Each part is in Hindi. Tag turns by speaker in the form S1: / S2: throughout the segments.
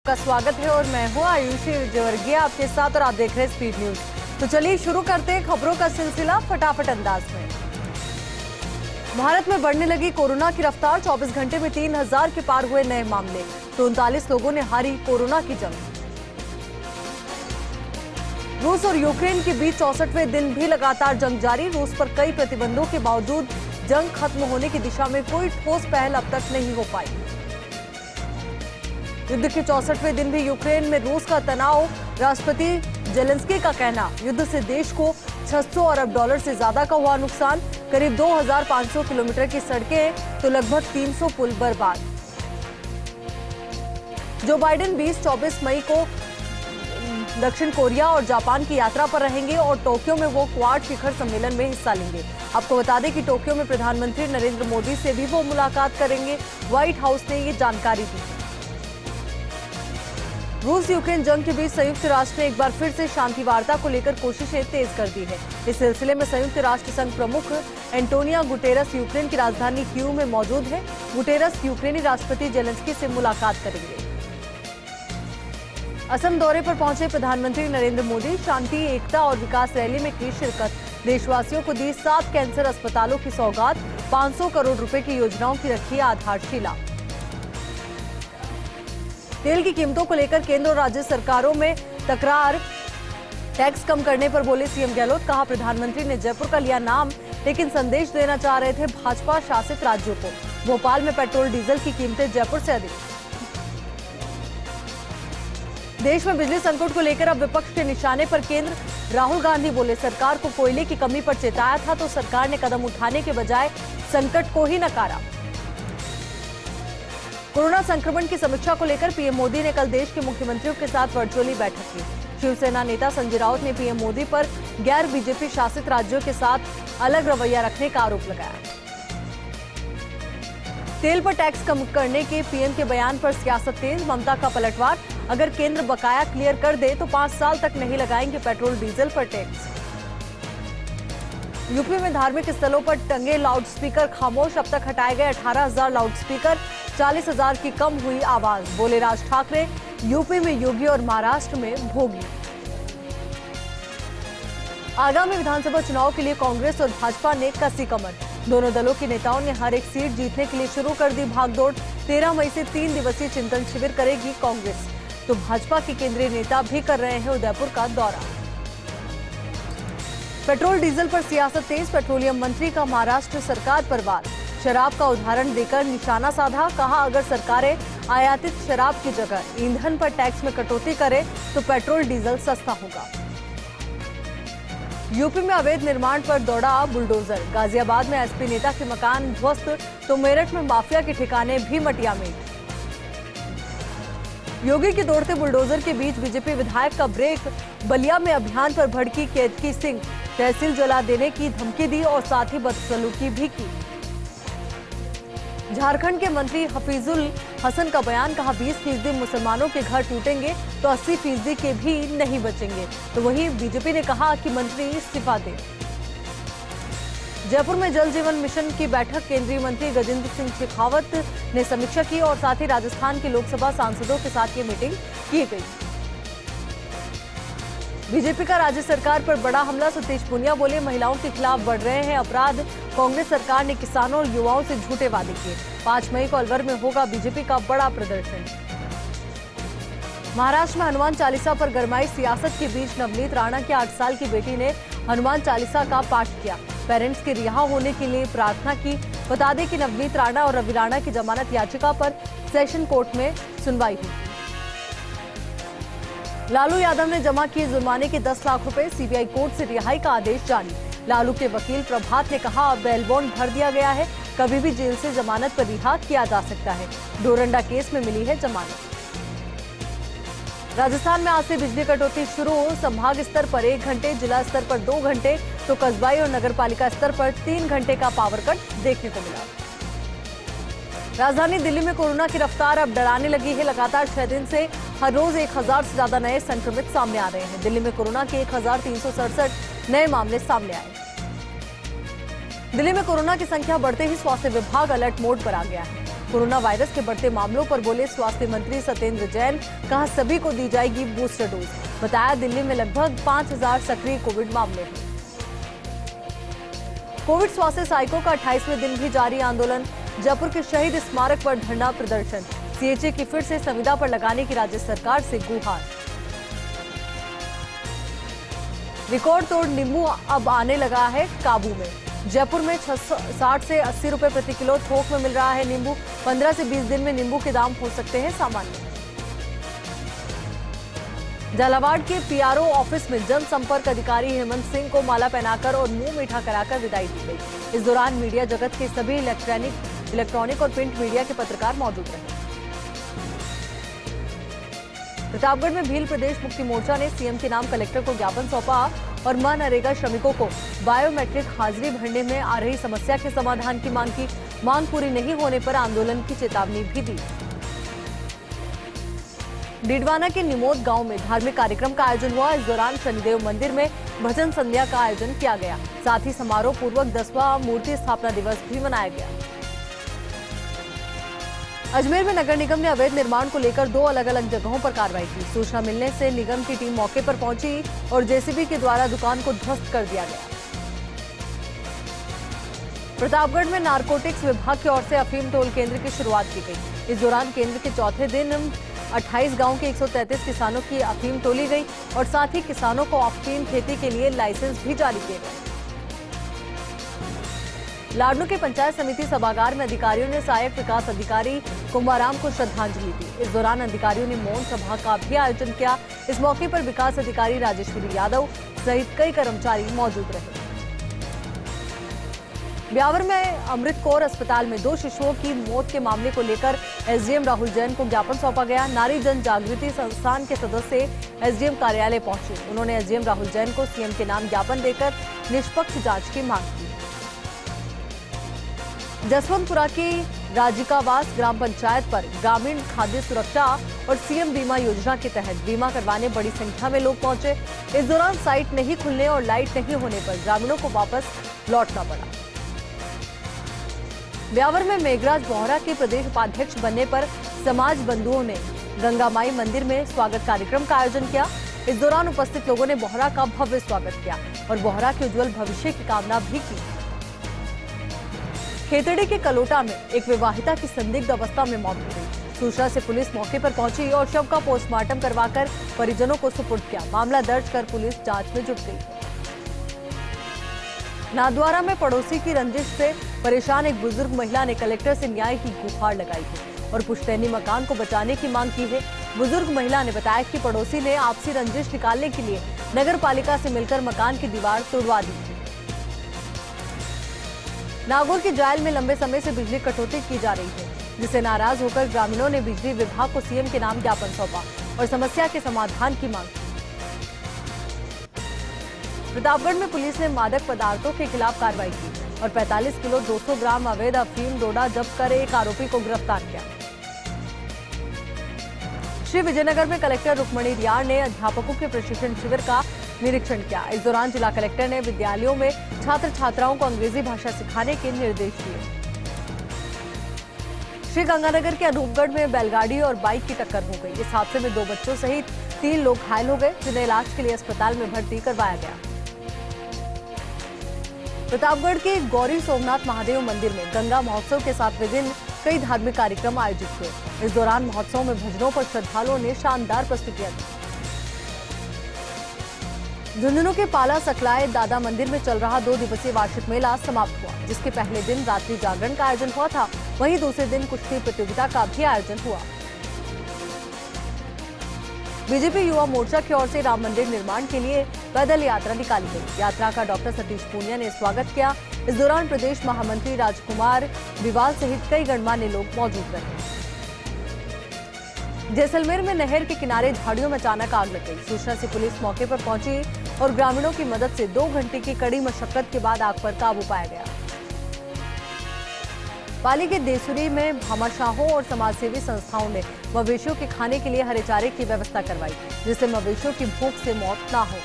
S1: का स्वागत है और मैं हूं आयुषी विजयवर्गीय आपके साथ और आप देख रहे हैं स्पीड न्यूज। तो चलिए शुरू करते हैं खबरों का सिलसिला फटाफट अंदाज में। भारत में बढ़ने लगी कोरोना की रफ्तार, 24 घंटे में 3000 के पार हुए नए मामले, तो 39 लोगों ने हारी कोरोना की जंग। रूस और यूक्रेन के बीच 64वें दिन भी लगातार जंग जारी। रूस पर कई प्रतिबंधों के बावजूद जंग खत्म होने की दिशा में कोई ठोस पहल अब तक नहीं हो पाई। युद्ध के 64वें दिन भी यूक्रेन में रूस का तनाव। राष्ट्रपति जेलेंस्की का कहना, युद्ध से देश को 600 अरब डॉलर से ज्यादा का हुआ नुकसान। करीब 2500 किलोमीटर की सड़कें तो लगभग 300 पुल बर्बाद। जो बाइडेन 20-24 मई को दक्षिण कोरिया और जापान की यात्रा पर रहेंगे और टोक्यो में वो क्वाड शिखर सम्मेलन में हिस्सा लेंगे। आपको बता दें कि टोक्यो में प्रधानमंत्री नरेंद्र मोदी से भी वो मुलाकात करेंगे। व्हाइट हाउस ने ये जानकारी दी। रूस यूक्रेन जंग के बीच संयुक्त राष्ट्र ने एक बार फिर से शांति वार्ता को लेकर कोशिशें तेज कर दी है। इस सिलसिले में संयुक्त राष्ट्र संघ प्रमुख एंटोनियो गुटेरस यूक्रेन की राजधानी कीव में मौजूद है। गुटेरस यूक्रेनी राष्ट्रपति जेलेंस्की से मुलाकात करेंगे। असम दौरे पर पहुंचे प्रधानमंत्री नरेंद्र मोदी, शांति, एकता और विकास रैली में की शिरकत। देशवासियों को दी 7 कैंसर अस्पतालों की सौगात। 500 करोड़ रुपए की योजनाओं की रखी आधारशिला। तेल की कीमतों को लेकर केंद्र और राज्य सरकारों में तकरार। टैक्स कम करने पर बोले सीएम गहलोत, कहा प्रधानमंत्री ने जयपुर का लिया नाम, लेकिन संदेश देना चाह रहे थे भाजपा शासित राज्यों को। भोपाल में पेट्रोल डीजल की कीमतें जयपुर से अधिक। देश में बिजली संकट को लेकर अब विपक्ष के निशाने पर केंद्र। राहुल गांधी बोले, सरकार को कोयले की कमी पर चेताया था तो सरकार ने कदम उठाने के बजाय संकट को ही नकारा। कोरोना संक्रमण की समीक्षा को लेकर पीएम मोदी ने कल देश के मुख्यमंत्रियों के साथ वर्चुअली बैठक की। शिवसेना नेता संजय राउत ने पीएम मोदी पर गैर बीजेपी शासित राज्यों के साथ अलग रवैया रखने का आरोप लगाया। तेल पर टैक्स कम करने के पीएम के बयान पर सियासत तेज। ममता का पलटवार, अगर केंद्र बकाया क्लियर कर दे तो 5 साल तक नहीं लगाएंगे पेट्रोल डीजल पर टैक्स। यूपी में धार्मिक स्थलों पर टंगे लाउडस्पीकर खामोश, अब तक हटाए गए 18,000 लाउडस्पीकर, 40,000 की कम हुई आवाज। बोले राज ठाकरे, यूपी में योगी और महाराष्ट्र में भोगी। आगामी विधानसभा चुनाव के लिए कांग्रेस और भाजपा ने कसी कमर। दोनों दलों के नेताओं ने हर एक सीट जीतने के लिए शुरू कर दी भागदौड़। 13 मई से 3 दिवसीय चिंतन शिविर करेगी कांग्रेस, तो भाजपा के केंद्रीय नेता भी कर रहे हैं उदयपुर का दौरा। पेट्रोल डीजल पर सियासत तेज। पेट्रोलियम मंत्री का महाराष्ट्र सरकार पर वार। शराब का उदाहरण देकर निशाना साधा, कहा अगर सरकारें आयातित शराब की जगह ईंधन पर टैक्स में कटौती करें तो पेट्रोल डीजल सस्ता होगा। यूपी में अवैध निर्माण पर दौड़ा बुलडोजर। गाजियाबाद में एसपी नेता के मकान ध्वस्त, तो मेरठ में माफिया के ठिकाने भी मटिया में। योगी के दौड़ते बुलडोजर के बीच बीजेपी विधायक का ब्रेक। बलिया में अभियान पर भड़की केतकी सिंह, तहसील जला देने की धमकी दी और साथ ही बदसलूकी भी की। झारखंड के मंत्री हफीजुल हसन का बयान, कहा 20% मुसलमानों के घर टूटेंगे तो 80% के भी नहीं बचेंगे। तो वहीं बीजेपी ने कहा कि मंत्री इस्तीफा दें। जयपुर में जल जीवन मिशन की बैठक, केंद्रीय मंत्री गजेंद्र सिंह शेखावत ने समीक्षा की और साथ ही राजस्थान के लोकसभा सांसदों के साथ ये मीटिंग की गई। बीजेपी का राज्य सरकार पर बड़ा हमला। सतीश पुनिया बोले, महिलाओं के खिलाफ बढ़ रहे हैं अपराध। कांग्रेस सरकार ने किसानों और युवाओं से झूठे वादे किए। 5 मई को अलवर में होगा बीजेपी का बड़ा प्रदर्शन। महाराष्ट्र में हनुमान चालीसा पर गरमाई सियासत के बीच नवनीत राणा की 8 साल की बेटी ने हनुमान चालीसा का पाठ किया। पेरेंट्स के रिहा होने के लिए प्रार्थना की। बता दें कि नवनीत राणा और रवि राणा की जमानत याचिका पर सेशन कोर्ट में सुनवाई हुई। लालू यादव ने जमा किए जुर्माने के 10 लाख रुपए, सीबीआई कोर्ट से रिहाई का आदेश जारी। लालू के वकील प्रभात ने कहा, अब बेल बॉन्ड भर दिया गया है, कभी भी जेल से जमानत पर रिहा किया जा सकता है। डोरंडा केस में मिली है जमानत। राजस्थान में आज से बिजली कटौती शुरू। संभाग स्तर पर 1 घंटे, जिला स्तर पर 2 घंटे, तो कस्बाई और नगरपालिका स्तर पर 3 घंटे का पावर कट देखने को मिला। राजधानी दिल्ली में कोरोना की रफ्तार अब डराने लगी है। लगातार 6 दिन से हर रोज 1000 से ज्यादा नए संक्रमित सामने आ रहे हैं। दिल्ली में कोरोना के 1367 नए मामले सामने आए। दिल्ली में कोरोना की संख्या बढ़ते ही स्वास्थ्य विभाग अलर्ट मोड पर आ गया है। कोरोना वायरस के बढ़ते मामलों पर बोले स्वास्थ्य मंत्री सत्येंद्र जैन, कहा सभी को दी जाएगी बूस्टर डोज। बताया दिल्ली में लगभग 5000 सक्रिय कोविड मामले हैं। कोविड स्वास्थ्य सहायकों का 28वें दिन भी जारी आंदोलन। जयपुर के शहीद स्मारक पर धरना प्रदर्शन। सीएचए की फिर से संविदा पर लगाने की राज्य सरकार से गुहार। रिकॉर्ड तोड़ नींबू अब आने लगा है काबू में। जयपुर में 60 से 80 रुपए प्रति किलो थोक में मिल रहा है नींबू। 15 से 20 दिन में नींबू के दाम हो सकते हैं सामान्य। झालावाड़ के पीआरओ ऑफिस में जनसंपर्क अधिकारी हेमंत सिंह को माला पहनाकर और मुंह मीठा कराकर विदाई दी गई। इस दौरान मीडिया जगत के सभी इलेक्ट्रॉनिक और प्रिंट मीडिया के पत्रकार मौजूद रहे। प्रतापगढ़ में भील प्रदेश मुक्ति मोर्चा ने सीएम के नाम कलेक्टर को ज्ञापन सौंपा और मनरेगा श्रमिकों को बायोमेट्रिक हाजिरी भरने में आ रही समस्या के समाधान की मांग की। मांग पूरी नहीं होने पर आंदोलन की चेतावनी भी दी। डीडवाना के निमोद गांव में धार्मिक कार्यक्रम का आयोजन हुआ। इस दौरान शनिदेव मंदिर में भजन संध्या का आयोजन किया गया। साथ ही समारोह पूर्वक 10वां मूर्ति स्थापना दिवस भी मनाया गया। अजमेर में नगर निगम ने अवैध निर्माण को लेकर 2 अलग अलग जगहों पर कार्रवाई की। सूचना मिलने से निगम की टीम मौके पर पहुंची और जेसीबी के द्वारा दुकान को ध्वस्त कर दिया गया। प्रतापगढ़ में नारकोटिक्स विभाग की ओर से अफीम टोल केंद्र की शुरुआत की गई। इस दौरान केंद्र के चौथे दिन 28 गांव के 133 किसानों की अफीम तोली गई और साथ ही किसानों को अफीम खेती के लिए लाइसेंस भी जारी किए गए। लाडनू के पंचायत समिति सभागार में अधिकारियों ने सहायक विकास अधिकारी कुंभाराम को श्रद्धांजलि दी। इस दौरान अधिकारियों ने मौन सभा का भी आयोजन किया। इस मौके पर विकास अधिकारी राजेश्वरी यादव सहित कई कर्मचारी मौजूद रहे। ब्यावर में अमृत कौर अस्पताल में 2 शिशुओं की मौत के मामले को लेकर एसडीएम राहुल जैन को ज्ञापन सौंपा गया। नारी जन जागृति संस्थान के सदस्य एसडीएम कार्यालय पहुंचे। उन्होंने एसडीएम राहुल जैन को सीएम के नाम ज्ञापन देकर निष्पक्ष जांच की मांग की। जसवंतपुरा की राजिकावास ग्राम पंचायत पर ग्रामीण खाद्य सुरक्षा और सीएम बीमा योजना के तहत बीमा करवाने बड़ी संख्या में लोग पहुंचे। इस दौरान साइट नहीं खुलने और लाइट नहीं होने पर ग्रामीणों को वापस लौटना पड़ा। ब्यावर में मेघराज बोहरा के प्रदेश उपाध्यक्ष बनने पर समाज बंधुओं ने गंगा माई मंदिर में स्वागत कार्यक्रम का आयोजन किया। इस दौरान उपस्थित लोगों ने बोहरा का भव्य स्वागत किया और बोहरा के उज्जवल भविष्य की कामना भी की। खेतड़ी के कलोटा में एक विवाहिता की संदिग्ध अवस्था में मौत हो गई। सूचना से पुलिस मौके पर पहुंची और शव का पोस्टमार्टम करवाकर परिजनों को सुपुर्द किया। मामला दर्ज कर पुलिस जांच में जुट गई। नाथद्वारा में पड़ोसी की रंजिश से परेशान एक बुजुर्ग महिला ने कलेक्टर से न्याय की गुहार लगाई है और पुश्तैनी मकान को बचाने की मांग की है। बुजुर्ग महिला ने बताया कि पड़ोसी ने आपसी रंजिश निकालने के लिए नगर पालिका से मिलकर मकान की दीवार तोड़वा दी थी। नागौर की जायल में लंबे समय से बिजली कटौती की जा रही है, जिससे नाराज होकर ग्रामीणों ने बिजली विभाग को सीएम के नाम ज्ञापन सौंपा और समस्या के समाधान की मांग की। प्रतापगढ़ में पुलिस ने मादक पदार्थों के खिलाफ कार्रवाई की और 45 किलो 200 ग्राम अवैध अफीम डोडा जब्त कर एक आरोपी को गिरफ्तार किया। श्री विजयनगर में कलेक्टर रुक्मणी रियार ने अध्यापकों के प्रशिक्षण शिविर का निरीक्षण किया। इस दौरान जिला कलेक्टर ने विद्यालयों में छात्र छात्राओं को अंग्रेजी भाषा सिखाने के निर्देश दिए। श्री गंगानगर के अनूपगढ़ में बैलगाड़ी और बाइक की टक्कर हो गई। इस हादसे में 2 बच्चों सहित 3 लोग घायल हो गए, जिन्हें इलाज के लिए अस्पताल में भर्ती करवाया गया। प्रतापगढ़ के गौरी सोमनाथ महादेव मंदिर में गंगा महोत्सव के 7वें दिन कई धार्मिक कार्यक्रम आयोजित हुए। इस दौरान महोत्सव में भजनों पर श्रद्धालुओं ने शानदार प्रस्तुतियां दी। झुंझुनू के पाला सकलाए दादा मंदिर में चल रहा 2 दिवसीय वार्षिक मेला समाप्त हुआ, जिसके पहले दिन रात्रि जागरण का आयोजन हुआ था। वहीं दूसरे दिन कुश्ती प्रतियोगिता का भी आयोजन हुआ। बीजेपी युवा मोर्चा की ओर से राम मंदिर निर्माण के लिए पैदल यात्रा निकाली गई। यात्रा का डॉक्टर सतीश पूनिया ने स्वागत किया। इस दौरान प्रदेश महामंत्री राजकुमार विवाल सहित कई गणमान्य लोग मौजूद रहे। जैसलमेर में नहर के किनारे झाड़ियों में अचानक आग लग गई। सूचना से पुलिस मौके पर पहुंची और ग्रामीणों की मदद से 2 घंटे की कड़ी मशक्कत के बाद आग पर काबू पाया गया। पाली के देसुरी में भामाशाहों और समाजसेवी संस्थाओं ने मवेशियों के खाने के लिए हरे चारे की व्यवस्था करवाई, जिससे मवेशियों की भूख से मौत न हो।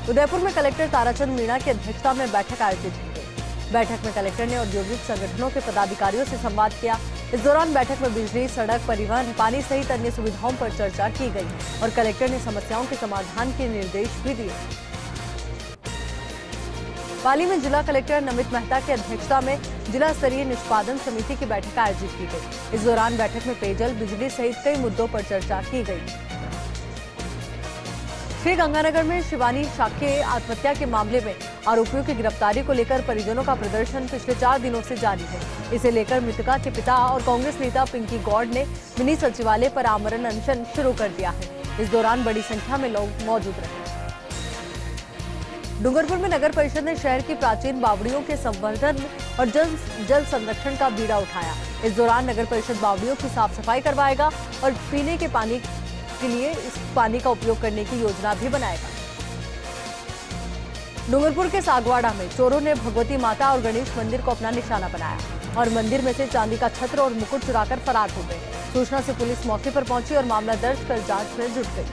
S1: उदयपुर में कलेक्टर ताराचंद मीणा की अध्यक्षता में बैठक आयोजित की गई। बैठक में कलेक्टर ने औद्योगिक संगठनों के पदाधिकारियों से संवाद किया। इस दौरान बैठक में बिजली, सड़क, परिवहन, पानी सहित अन्य सुविधाओं पर चर्चा की गई और कलेक्टर ने समस्याओं के समाधान के निर्देश भी दिए। पाली में जिला कलेक्टर नमित मेहता की अध्यक्षता में जिला स्तरीय निष्पादन समिति की बैठक आयोजित की गई। इस दौरान बैठक में पेयजल, बिजली सहित कई मुद्दों पर चर्चा की गई। श्री गंगानगर में शिवानी शाक्य आत्महत्या के मामले में आरोपियों की गिरफ्तारी को लेकर परिजनों का प्रदर्शन पिछले 4 दिनों से जारी है। इसे लेकर मृतका के पिता और कांग्रेस नेता पिंकी गौड़ ने मिनी सचिवालय पर आमरण अनशन शुरू कर दिया है। इस दौरान बड़ी संख्या में लोग मौजूद रहे। डूंगरपुर में नगर परिषद ने शहर की प्राचीन बावड़ियों के संवर्धन और जल संरक्षण का बीड़ा उठाया। इस दौरान नगर परिषद बावड़ियों की साफ सफाई करवाएगा और पीने के पानी के लिए इस पानी का उपयोग करने की योजना भी बनाएगा। डूंगरपुर के सागवाड़ा में चोरों ने भगवती माता और गणेश मंदिर को अपना निशाना बनाया और मंदिर में से चांदी का छत्र और मुकुट चुराकर फरार हो गए। सूचना से पुलिस मौके पर पहुंची और मामला दर्ज कर जांच में जुट गई।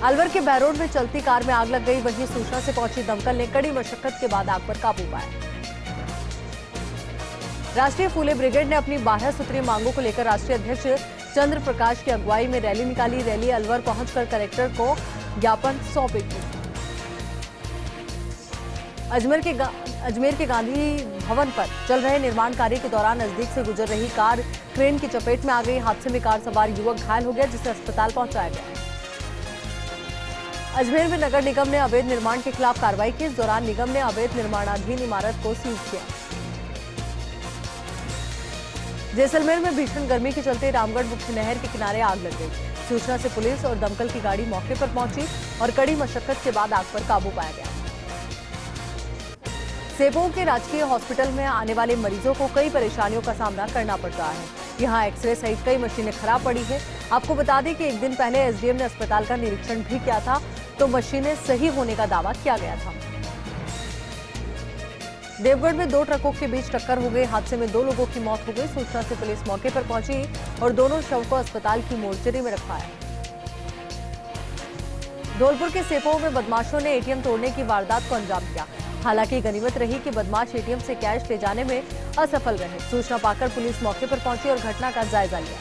S1: अलवर के बैरोड में चलती कार में आग लग गई। वहीं सूचना से पहुंची दमकल ने कड़ी मशक्कत के बाद आग पर काबू पाया। राष्ट्रीय फूले ब्रिगेड ने अपनी 12 सूत्रीय मांगों को लेकर राष्ट्रीय अध्यक्ष चंद्र प्रकाश की अगुवाई में रैली निकाली। रैली अलवर पहुंचकर कलेक्टर को ज्ञापन सौंपेगी। अजमेर के गांधी भवन पर चल रहे निर्माण कार्य के दौरान नजदीक से गुजर रही कार क्रेन की चपेट में आ गई। हादसे में कार सवार युवक घायल हो गया, जिसे अस्पताल पहुंचाया गया। अजमेर में नगर निगम ने अवैध निर्माण के खिलाफ कार्रवाई की। इस दौरान निगम ने अवैध निर्माणाधीन इमारत को सीज किया। जैसलमेर में भीषण गर्मी के चलते रामगढ़ मुख्य नहर के किनारे आग लग गई। सूचना से पुलिस और दमकल की गाड़ी मौके पर पहुंची और कड़ी मशक्कत के बाद आग पर काबू पाया गया। सेबों के राजकीय हॉस्पिटल में आने वाले मरीजों को कई परेशानियों का सामना करना पड़ता है। यहाँ एक्सरे सहित कई मशीनें खराब पड़ी हैं। आपको बता दें कि एक दिन पहले एसडीएम ने अस्पताल का निरीक्षण भी किया था, तो मशीनें सही होने का दावा किया गया था। देवगढ़ में 2 ट्रकों के बीच टक्कर हो गई। हादसे में 2 लोगों की मौत हो गई। सूचना से पुलिस मौके पर पहुंची और दोनों शव को अस्पताल की मोर्चरी में रखवाया। धौलपुर के सेपों में बदमाशों ने एटीएम तोड़ने की वारदात को अंजाम दिया। हालांकि गनीमत रही कि बदमाश एटीएम से कैश ले जाने में असफल रहे। सूचना पाकर पुलिस मौके पर पहुंची और घटना का जायजा लिया।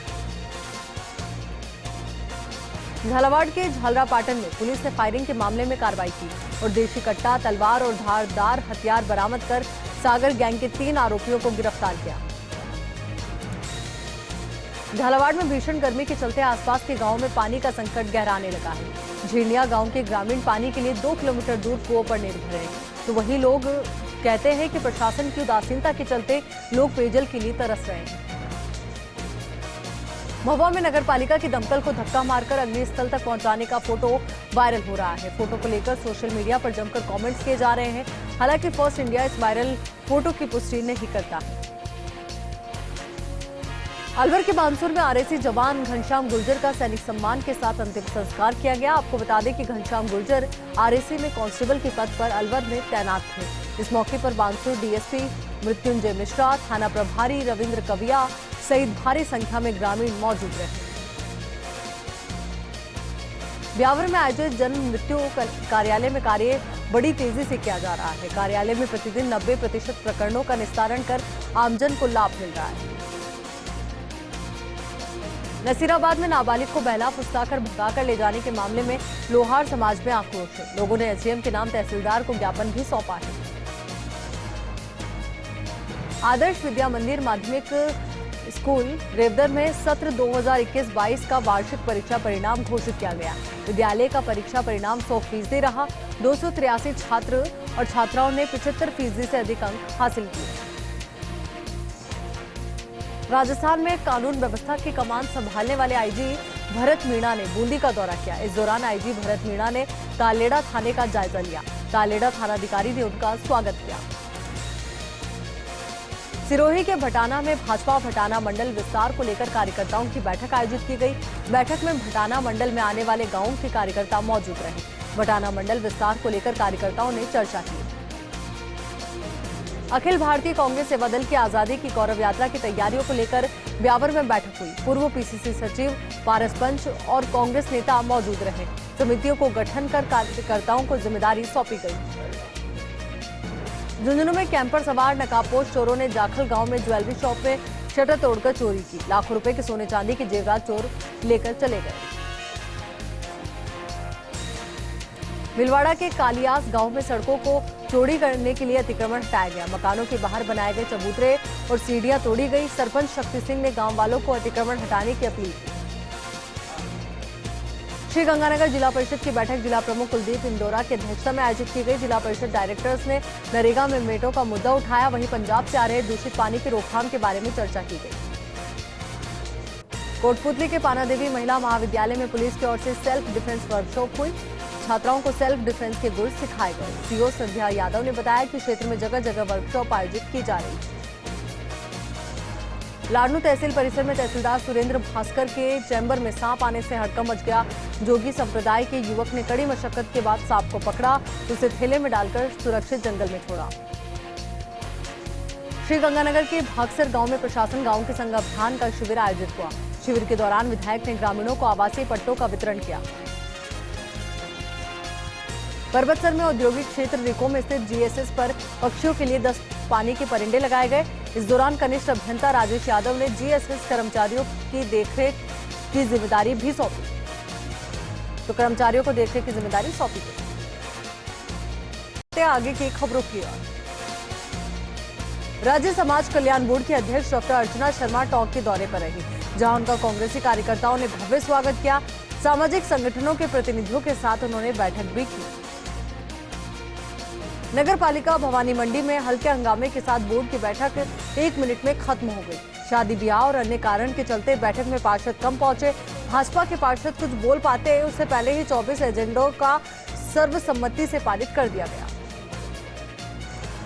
S1: झालावाड़ के झालरापाटन में पुलिस ने फायरिंग के मामले में कार्रवाई की और देशी कट्टा, तलवार और धारदार हथियार बरामद कर सागर गैंग के 3 आरोपियों को गिरफ्तार किया। झालावाड़ में भीषण गर्मी के चलते आसपास के गांवों में पानी का संकट गहराने लगा है। झीड़िया गांव के ग्रामीण पानी के लिए 2 किलोमीटर दूर कुओं पर निर्भर हैं, तो वहीं लोग कहते हैं कि प्रशासन की उदासीनता के चलते लोग पेयजल के लिए तरस रहे हैं। महुआ में नगर पालिका की दमकल को धक्का मारकर अग्निस्थल तक पहुंचाने का फोटो वायरल हो रहा है। फोटो को लेकर सोशल मीडिया पर जमकर कमेंट्स किए जा रहे हैं। हालांकि फर्स्ट इंडिया इस वायरल फोटो की पुष्टि नहीं करता है। अलवर के बानसूर में आरएसी जवान घनश्याम गुर्जर का सैनिक सम्मान के साथ अंतिम संस्कार किया गया। आपको बता दें कि घनश्याम गुर्जर आरएसी में कांस्टेबल के पद पर अलवर में तैनात थे। इस मौके पर बानसूर डीएसपी मृत्युंजय मिश्रा, थाना प्रभारी रविंद्र कविया सहित भारी संख्या में ग्रामीण मौजूद रहे। ब्यावर में आयोजित जन्म मृत्यु कार्यालय में कार्य बड़ी तेजी से किया जा रहा है। कार्यालय में प्रतिदिन 90% प्रकरणों का निस्तारण कर आमजन को लाभ मिल रहा है। नसीराबाद में नाबालिग को बहला फुसलाकर भगाकर ले जाने के मामले में लोहार समाज में आक्रोश है। लोगों ने एसडीएम के नाम तहसीलदार को ज्ञापन भी सौंपा है। आदर्श विद्या मंदिर माध्यमिक स्कूल रेवदर में सत्र 2021-22 का वार्षिक परीक्षा परिणाम घोषित किया गया। विद्यालय का परीक्षा परिणाम 100% रहा। 283 छात्र और छात्राओं ने 75% से अधिक अंक हासिल किए। राजस्थान में कानून व्यवस्था की कमान संभालने वाले आईजी भरत मीणा ने बूंदी का दौरा किया। इस दौरान आईजी भरत मीणा ने तालेड़ा थाने का जायजा लिया। तालेड़ा थानाधिकारी ने उनका स्वागत किया। सिरोही के भटाना में भाजपा भटाना मंडल विस्तार को लेकर कार्यकर्ताओं की बैठक आयोजित की गई। बैठक में भटाना मंडल में आने वाले गांवों के कार्यकर्ता मौजूद रहे। भटाना मंडल विस्तार को लेकर कार्यकर्ताओं ने चर्चा की। अखिल भारतीय कांग्रेस सेवा दल की आजादी की गौरव यात्रा की तैयारियों को लेकर ब्यावर में बैठक हुई। पूर्व पीसीसी सचिव, पारस पंच और कांग्रेस नेता मौजूद रहे। समितियों को गठन कर कार्यकर्ताओं को जिम्मेदारी सौंपी गई। झुंझुनू में कैंपर सवार नकाबपोश चोरों ने जाखल गांव में ज्वेलरी शॉप में शटर तोड़कर चोरी की। लाखों रुपए के सोने चांदी के जेवरात चोर लेकर चले गए। भिलवाड़ा के कालियास गांव में सड़कों को चौड़ी करने के लिए अतिक्रमण हटाया गया। मकानों के बाहर बनाए गए चबूतरे और सीढ़ियां तोड़ी गई। सरपंच शक्ति सिंह ने गांव वालों को अतिक्रमण हटाने की अपील की। श्रीगंगानगर जिला परिषद की बैठक जिला प्रमुख कुलदीप इंदौरा की अध्यक्षता में आयोजित की गई। जिला परिषद डायरेक्टर्स ने नरेगा में मेटों का मुद्दा उठाया। वहीं पंजाब से आ रहे दूषित पानी की रोकथाम के बारे में चर्चा की गई। कोटपुतली के पानादेवी महिला महाविद्यालय में पुलिस की ओर से सेल्फ डिफेंस वर्कशॉप हुई। छात्राओं को सेल्फ डिफेंस के गुर सिखाए गए। सीओ संध्या यादव ने बताया कि क्षेत्र में जगह जगह वर्कशॉप आयोजित की जा रही है। लाडनू तहसील परिसर में तहसीलदार सुरेंद्र भास्कर के चैम्बर में सांप आने से हड़कंप मच गया। जोगी संप्रदाय के युवक ने कड़ी मशक्कत के बाद सांप को पकड़ा, उसे थैले में डालकर सुरक्षित जंगल में छोड़ा। श्रीगंगानगर के भागसर गांव में प्रशासन गांव के संग अभियान का शिविर आयोजित हुआ। शिविर के दौरान विधायक ने ग्रामीणों को आवासीय पट्टों का वितरण किया। पर्वतसर में औद्योगिक क्षेत्र रिको में स्थित जीएसएस पर पक्षियों के लिए 10 पानी के परिंदे लगाए गए। इस दौरान कनिष्ठ अभियंता राजेश यादव ने जीएसएस कर्मचारियों की देखरेख की जिम्मेदारी भी सौंपी। तो कर्मचारियों को देखरेख की जिम्मेदारी सौंपी गई। आगे की खबरों की ओर। राज्य समाज कल्याण बोर्ड की अध्यक्ष डॉक्टर अर्चना शर्मा टोंक के दौरे पर रही, जहां उनका कांग्रेसी कार्यकर्ताओं ने भव्य स्वागत किया। सामाजिक संगठनों के प्रतिनिधियों के साथ उन्होंने बैठक भी की। नगर पालिका भवानी मंडी में हल्के हंगामे के साथ बोर्ड की बैठक 1 मिनट में खत्म हो गई। शादी ब्याह और अन्य कारण के चलते बैठक में पार्षद कम पहुंचे। भाजपा के पार्षद कुछ बोल पाते उससे पहले ही 24 एजेंडों का सर्वसम्मति से पारित कर दिया गया।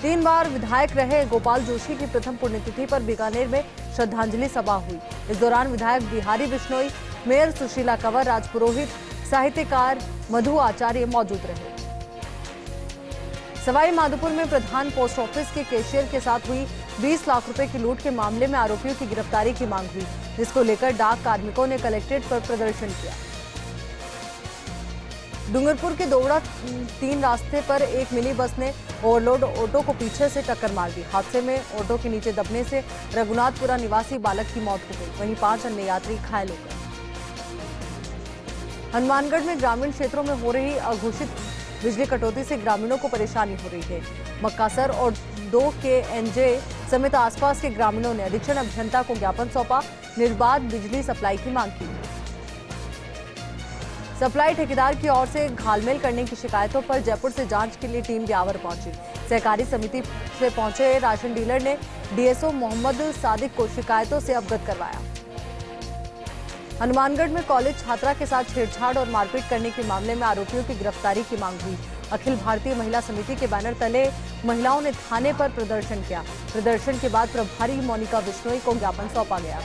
S1: 3 बार विधायक रहे गोपाल जोशी की प्रथम पुण्यतिथि पर बीकानेर में श्रद्धांजलि सभा हुई। इस दौरान विधायक बिहारी बिश्नोई, मेयर सुशीला कंवर, राजपुरोहित, साहित्यकार मधु आचार्य मौजूद रहे। सवाई माधोपुर में प्रधान पोस्ट ऑफिस के कैशियर के साथ हुई 20 लाख रुपए की लूट के मामले में आरोपियों की गिरफ्तारी की मांग हुई, जिसको लेकर डाक कार्मिकों ने कलेक्ट्रेट पर प्रदर्शन किया। डूंगरपुर के दोवड़ा 3 रास्ते पर एक मिनी बस ने ओवरलोड ऑटो को पीछे से टक्कर मार दी। हादसे में ऑटो के नीचे दबने से रघुनाथपुरा निवासी बालक की मौत हो गई, वहीं 5 अन्य यात्री घायल हो गए। हनुमानगढ़ में ग्रामीण क्षेत्रों में हो रही अघोषित बिजली कटौती से ग्रामीणों को परेशानी हो रही है। मक्कासर और 2 के एनजे समेत आसपास के ग्रामीणों ने अधीक्षण अभियंता को ज्ञापन सौंपा। निर्बाध बिजली सप्लाई की मांग की। सप्लाई ठेकेदार की ओर से घालमेल करने की शिकायतों पर जयपुर से जांच के लिए टीम ब्यावर पहुंची। सहकारी समिति से पहुंचे राशन डीलर ने डीएसओ मोहम्मद सादिक को शिकायतों से अवगत करवाया। हनुमानगढ़ में कॉलेज छात्रा के साथ छेड़छाड़ और मारपीट करने के मामले में आरोपियों की गिरफ्तारी की मांग हुई। अखिल भारतीय महिला समिति के बैनर तले महिलाओं ने थाने पर प्रदर्शन किया। प्रदर्शन के बाद प्रभारी मोनिका बिश्नोई को ज्ञापन सौंपा गया।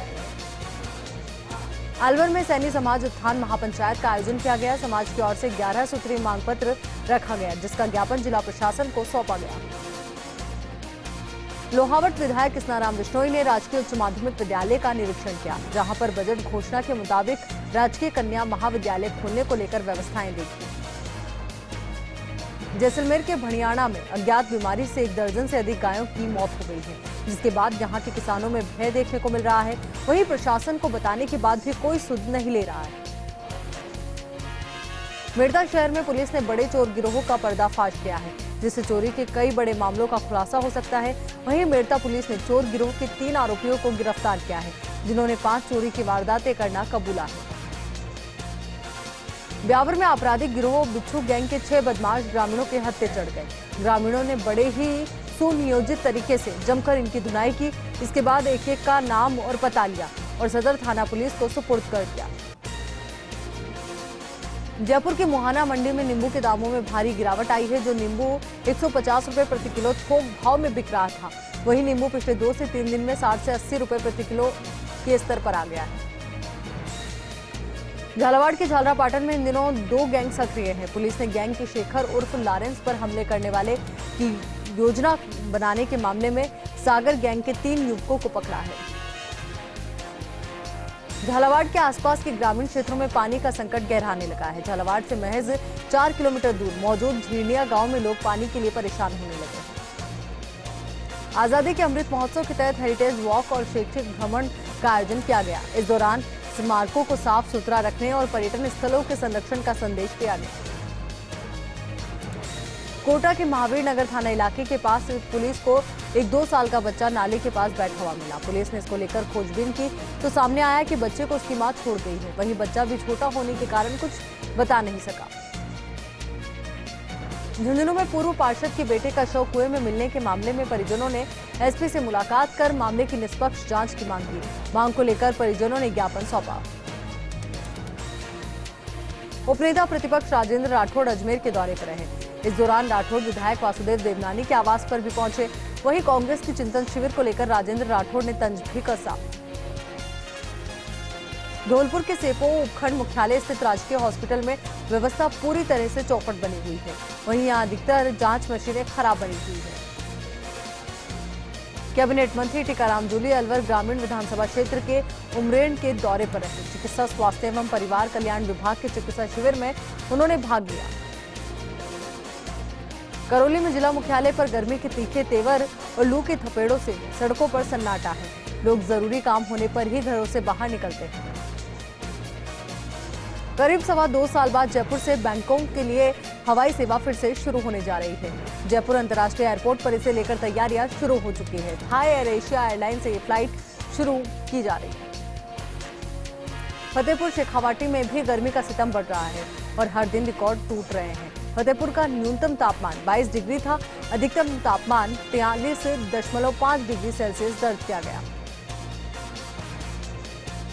S1: अलवर में सैनी समाज उत्थान महापंचायत का आयोजन किया गया। समाज की ओर से 11 सूत्रीय मांग पत्र रखा गया, जिसका ज्ञापन जिला प्रशासन को सौंपा गया। लोहावट विधायक कृष्णाराम बिश्नोई ने राजकीय उच्च माध्यमिक विद्यालय का निरीक्षण किया, जहां पर बजट घोषणा के मुताबिक राजकीय कन्या महाविद्यालय खोलने को लेकर व्यवस्थाएं देखी। जैसलमेर के भणियाणा में अज्ञात बीमारी से 1 दर्जन से अधिक गायों की मौत हो गई है, जिसके बाद यहां के किसानों में भय देखने को मिल रहा है। वहीं प्रशासन को बताने के बाद भी कोई सुध नहीं ले रहा है। मेड़ता शहर में पुलिस ने बड़े चोर गिरोह का पर्दाफाश किया है, जिससे चोरी के कई बड़े मामलों का खुलासा हो सकता है। वहीं मेड़ता पुलिस ने चोर गिरोह के 3 आरोपियों को गिरफ्तार किया है, जिन्होंने 5 चोरी की वारदातें करना कबूला है। ब्यावर में आपराधिक गिरोह बिच्छू गैंग के 6 बदमाश ग्रामीणों के हत्थे चढ़ गए। ग्रामीणों ने बड़े ही सुनियोजित तरीके से जमकर इनकी धुनाई की। इसके बाद एक-एक का नाम और पता लिया और सदर थाना पुलिस को सुपुर्द कर दिया। जयपुर की मुहाना मंडी में नींबू के दामों में भारी गिरावट आई है। जो नींबू 150 रुपए प्रति किलो थोक भाव में बिक रहा था, वही नींबू पिछले 2 से 3 दिन में 60 से 80 रुपए प्रति किलो के स्तर पर आ गया है। झालावाड़ के झालरापाटन में इन दिनों 2 गैंग सक्रिय हैं। पुलिस ने गैंग के शेखर उर्फ लॉरेंस पर हमले करने वाले की योजना बनाने के मामले में सागर गैंग के 3 युवकों को पकड़ा है। झालावाड़ के आसपास के ग्रामीण क्षेत्रों में पानी का संकट गहराने लगा है। झालावाड़ से महज 4 किलोमीटर दूर मौजूद झीरनिया गांव में लोग पानी के लिए परेशान होने लगे हैं। आजादी के अमृत महोत्सव के तहत हेरिटेज वॉक और शैक्षिक भ्रमण का आयोजन किया गया। इस दौरान स्मारकों को साफ सुथरा रखने और पर्यटन स्थलों के संरक्षण का संदेश दिया गया। कोटा के महावीर नगर थाना इलाके के पास पुलिस को एक 2 साल का बच्चा नाले के पास बैठा हुआ मिला। पुलिस ने इसको लेकर खोजबीन की तो सामने आया कि बच्चे को उसकी मां छोड़ गई है। वहीं बच्चा भी छोटा होने के कारण कुछ बता नहीं सका। झुंझुनू में पूर्व पार्षद के बेटे का शव कुएं में मिलने के मामले में परिजनों ने एसपी से मुलाकात कर मामले की निष्पक्ष जांच की मांग की। मांग को लेकर परिजनों ने ज्ञापन सौंपा। उपनेता प्रतिपक्ष राजेंद्र राठौड़ अजमेर के दौरे पर रहे। इस दौरान राठौड़ विधायक वासुदेव देवनानी के आवास पर भी पहुंचे। वहीं कांग्रेस की चिंतन शिविर को लेकर राजेंद्र राठौड़ ने तंज भी कसा। धौलपुर के सेपो उपखंड मुख्यालय स्थित राजकीय हॉस्पिटल में व्यवस्था पूरी तरह से चौपट बनी हुई है। वहीं यहां अधिकतर जांच मशीनें खराब बनी हुई है। कैबिनेट मंत्री टीकाराम जूली अलवर ग्रामीण विधानसभा क्षेत्र के उमरेन के दौरे पर रहे। चिकित्सा स्वास्थ्य एवं परिवार कल्याण विभाग के चिकित्सा शिविर में उन्होंने भाग लिया। करौली में जिला मुख्यालय पर गर्मी के तीखे तेवर और लू के थपेड़ों से सड़कों पर सन्नाटा है। लोग जरूरी काम होने पर ही घरों से बाहर निकलते हैं। करीब 2.25 साल बाद जयपुर से बैंकॉक के लिए हवाई सेवा फिर से शुरू होने जा रही है। जयपुर अंतर्राष्ट्रीय एयरपोर्ट पर इसे लेकर तैयारियां शुरू हो चुकी है। थाई एयर एशिया एयरलाइन से ये फ्लाइट शुरू की जा रही है। फतेहपुर शेखावाटी में भी गर्मी का सितम बढ़ रहा है और हर दिन रिकॉर्ड टूट रहे हैं। फतेहपुर का न्यूनतम तापमान 22 डिग्री था। अधिकतम तापमान 43.5 डिग्री सेल्सियस दर्ज किया गया।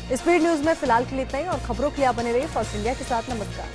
S1: स्पीड न्यूज में फिलहाल के लिए इतना ही और खबरों के लिए बने रहिए फर्स्ट इंडिया के साथ। नमस्कार।